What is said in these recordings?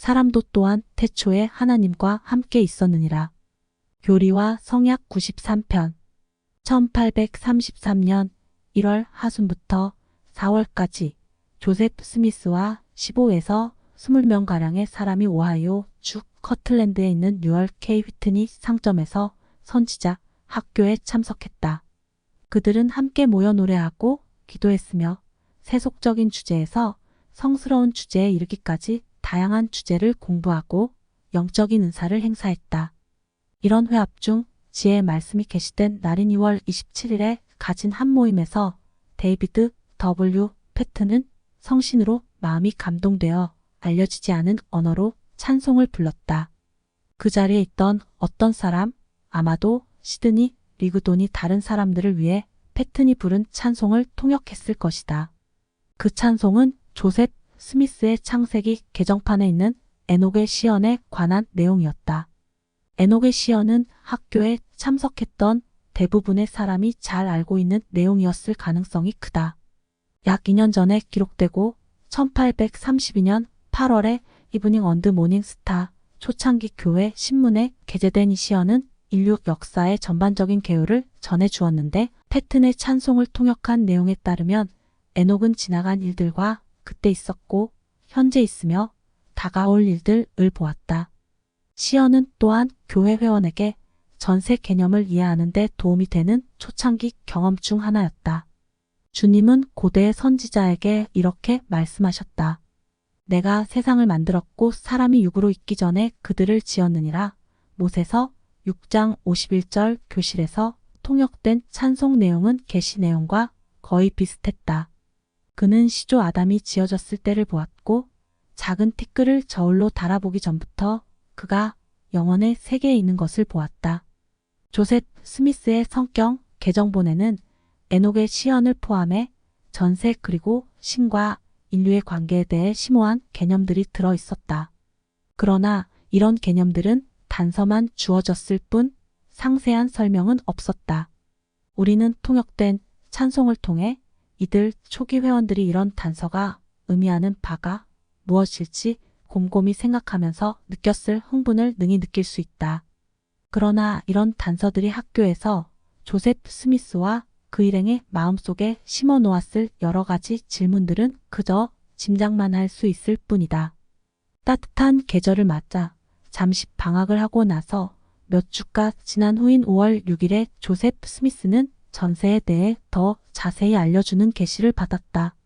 사람도 또한 태초에 하나님과 함께 있었느니라. 교리와 성약 93편 1833년 1월 하순부터 4월까지 조셉 스미스와 15에서 20명가량의 사람이 오하이오 주 커틀랜드에 있는 뉴얼 K 휘트니 상점에서 선지자 학교에 참석했다. 그들은 함께 모여 노래하고 기도했으며 세속적인 주제에서 성스러운 주제에 이르기까지 다양한 주제를 공부하고 영적인 은사를 행사했다. 이런 회합 중 지혜의 말씀이 계시된 날인 2월 27일에 가진 한 모임에서 데이비드 W. 패트는 성신으로 마음이 감동되어 알려지지 않은 언어로 찬송을 불렀다. 그 자리에 있던 어떤 사람, 아마도 시드니 리그돈이 다른 사람들을 위해 패튼이 부른 찬송을 통역했을 것이다. 그 찬송은 조셉 스미스의 창세기 개정판에 있는 에녹의 시연에 관한 내용이었다. 에녹의 시연은 학교에 참석했던 대부분의 사람이 잘 알고 있는 내용이었을 가능성이 크다. 약 2년 전에 기록되고 1832년 8월에 이브닝 언드 모닝 스타 초창기 교회 신문에 게재된 이 시연은 인류 역사의 전반적인 개요를 전해 주었는데 패튼의 찬송을 통역한 내용에 따르면 에녹은 지나간 일들과 그때 있었고 현재 있으며 다가올 일들을 보았다. 시연은 또한 교회 회원에게 전세 개념을 이해하는 데 도움이 되는 초창기 경험 중 하나였다. 주님은 고대의 선지자에게 이렇게 말씀하셨다. 내가 세상을 만들었고 사람이 육으로 있기 전에 그들을 지었느니라. 모세서 6장 51절 교실에서 통역된 찬송 내용은 계시 내용과 거의 비슷했다. 그는 시조 아담이 지어졌을 때를 보았고 작은 티끌을 저울로 달아보기 전부터 그가 영원의 세계에 있는 것을 보았다. 조셉 스미스의 성경 개정본에는 에녹의 시연을 포함해 전세 그리고 신과 인류의 관계에 대해 심오한 개념들이 들어 있었다. 그러나 이런 개념들은 단서만 주어졌을 뿐 상세한 설명은 없었다. 우리는 통역된 찬송을 통해 이들 초기 회원들이 이런 단서가 의미하는 바가 무엇일지 곰곰이 생각하면서 느꼈을 흥분을 능히 느낄 수 있다. 그러나 이런 단서들이 학교에서 조셉 스미스와 그 일행의 마음속에 심어 놓았을 여러 가지 질문들은 그저 짐작만 할 수 있을 뿐이다. 따뜻한 계절을 맞아 잠시 방학을 하고 나서 몇 주가 지난 후인 5월 6일에 조셉 스미스는 전세에 대해 더 자세히 알려주는 계시를 받았다.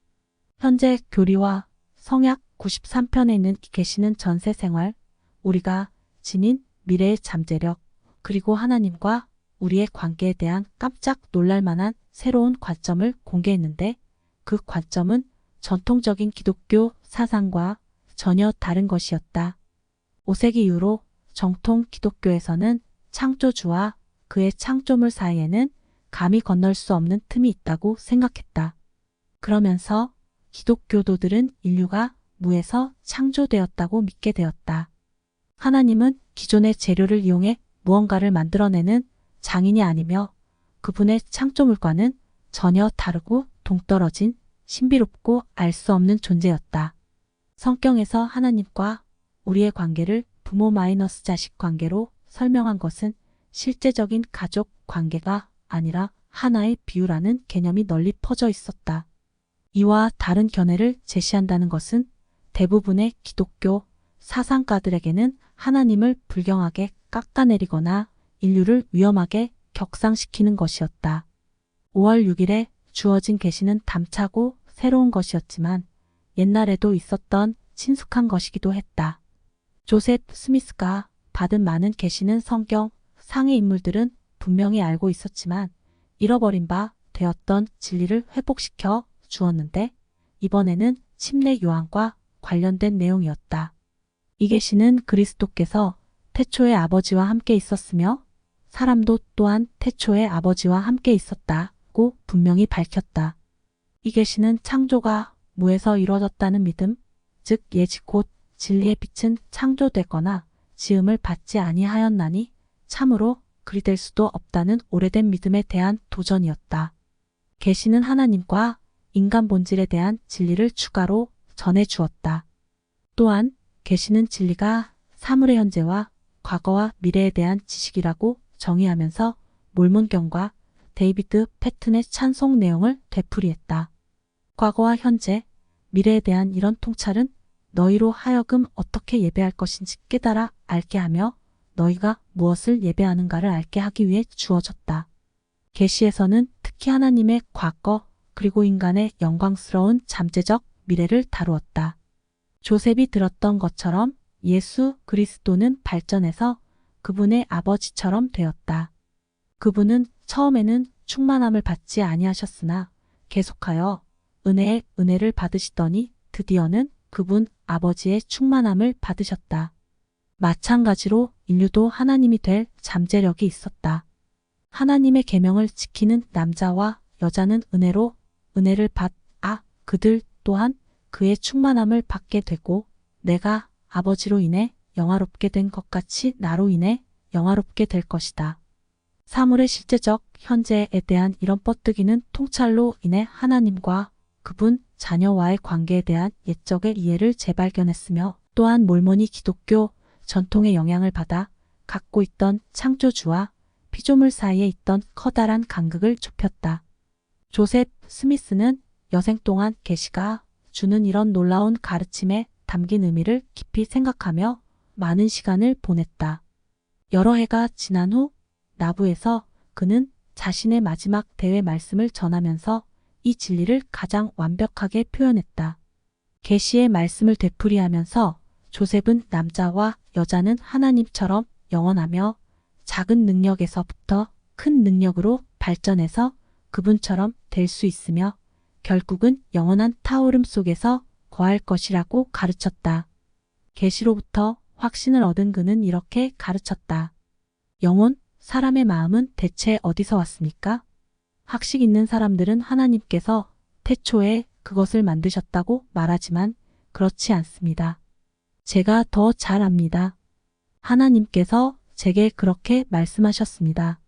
현재 교리와 성약 93편에 있는 이 계시는 전세 생활, 우리가 지닌 미래의 잠재력, 그리고 하나님과 우리의 관계에 대한 깜짝 놀랄 만한 새로운 관점을 공개했는데 그 관점은 전통적인 기독교 사상과 전혀 다른 것이었다. 5세기 이후로 정통 기독교에서는 창조주와 그의 창조물 사이에는 감히 건널 수 없는 틈이 있다고 생각했다. 그러면서 기독교도들은 인류가 무에서 창조되었다고 믿게 되었다. 하나님은 기존의 재료를 이용해 무언가를 만들어내는 장인이 아니며 그분의 창조물과는 전혀 다르고 동떨어진 신비롭고 알 수 없는 존재였다. 성경에서 하나님과 우리의 관계를 부모 마이너스 자식 관계로 설명한 것은 실제적인 가족 관계가 아니라 하나의 비유라는 개념이 널리 퍼져 있었다. 이와 다른 견해를 제시한다는 것은 대부분의 기독교 사상가들에게는 하나님을 불경하게 깎아내리거나 인류를 위험하게 격상시키는 것이었다. 5월 6일에 주어진 계시는 담차고 새로운 것이었지만 옛날에도 있었던 친숙한 것이기도 했다. 조셉 스미스가 받은 많은 계시는 성경 상의 인물들은 분명히 알고 있었지만 잃어버린 바 되었던 진리를 회복시켜 주었는데 이번에는 침례 요한과 관련된 내용이었다. 이 계시는 그리스도께서 태초의 아버지와 함께 있었으며 사람도 또한 태초의 아버지와 함께 있었다고 분명히 밝혔다. 이 계시는 창조가 무에서 이루어졌다는 믿음, 즉 예지 곧 진리의 빛은 창조되거나 지음을 받지 아니하였나니 참으로 그리 될 수도 없다는 오래된 믿음에 대한 도전이었다. 계시는 하나님과 인간 본질에 대한 진리를 추가로 전해 주었다. 또한 계시는 진리가 사물의 현재와 과거와 미래에 대한 지식이라고 정의하면서 몰몬경과 데이비드 패튼의 찬송 내용을 되풀이했다. 과거와 현재, 미래에 대한 이런 통찰은 너희로 하여금 어떻게 예배할 것인지 깨달아 알게 하며 너희가 무엇을 예배하는가를 알게 하기 위해 주어졌다. 계시에서는 특히 하나님의 과거 그리고 인간의 영광스러운 잠재적 미래를 다루었다. 조셉이 들었던 것처럼 예수 그리스도는 발전해서 그분의 아버지처럼 되었다. 그분은 처음에는 충만함을 받지 아니하셨으나 계속하여 은혜에 은혜를 받으시더니 드디어는 그분 아버지의 충만함을 받으셨다. 마찬가지로 인류도 하나님이 될 잠재력이 있었다. 하나님의 계명을 지키는 남자와 여자는 은혜로 은혜를 받아 그들 또한 그의 충만함을 받게 되고 내가 아버지로 인해 영화롭게 된 것 같이 나로 인해 영화롭게 될 것이다. 사물의 실제적 현재에 대한 이런 뻗뜨기는 통찰로 인해 하나님과 그분 자녀와의 관계에 대한 옛적의 이해를 재발견했으며 또한 몰몬이 기독교 전통의 영향을 받아 갖고 있던 창조주와 피조물 사이에 있던 커다란 간극을 좁혔다. 조셉 스미스는 여생 동안 계시가 주는 이런 놀라운 가르침에 담긴 의미를 깊이 생각하며 많은 시간을 보냈다. 여러 해가 지난 후 나부에서 그는 자신의 마지막 대회 말씀을 전하면서 이 진리를 가장 완벽하게 표현했다. 계시의 말씀을 되풀이하면서 조셉은 남자와 여자는 하나님처럼 영원하며 작은 능력에서부터 큰 능력으로 발전해서 그분처럼 될 수 있으며 결국은 영원한 타오름 속에서 거할 것이라고 가르쳤다. 계시로부터 확신을 얻은 그는 이렇게 가르쳤다. 영혼, 사람의 마음은 대체 어디서 왔습니까? 학식 있는 사람들은 하나님께서 태초에 그것을 만드셨다고 말하지만 그렇지 않습니다. 제가 더 잘 압니다. 하나님께서 제게 그렇게 말씀하셨습니다.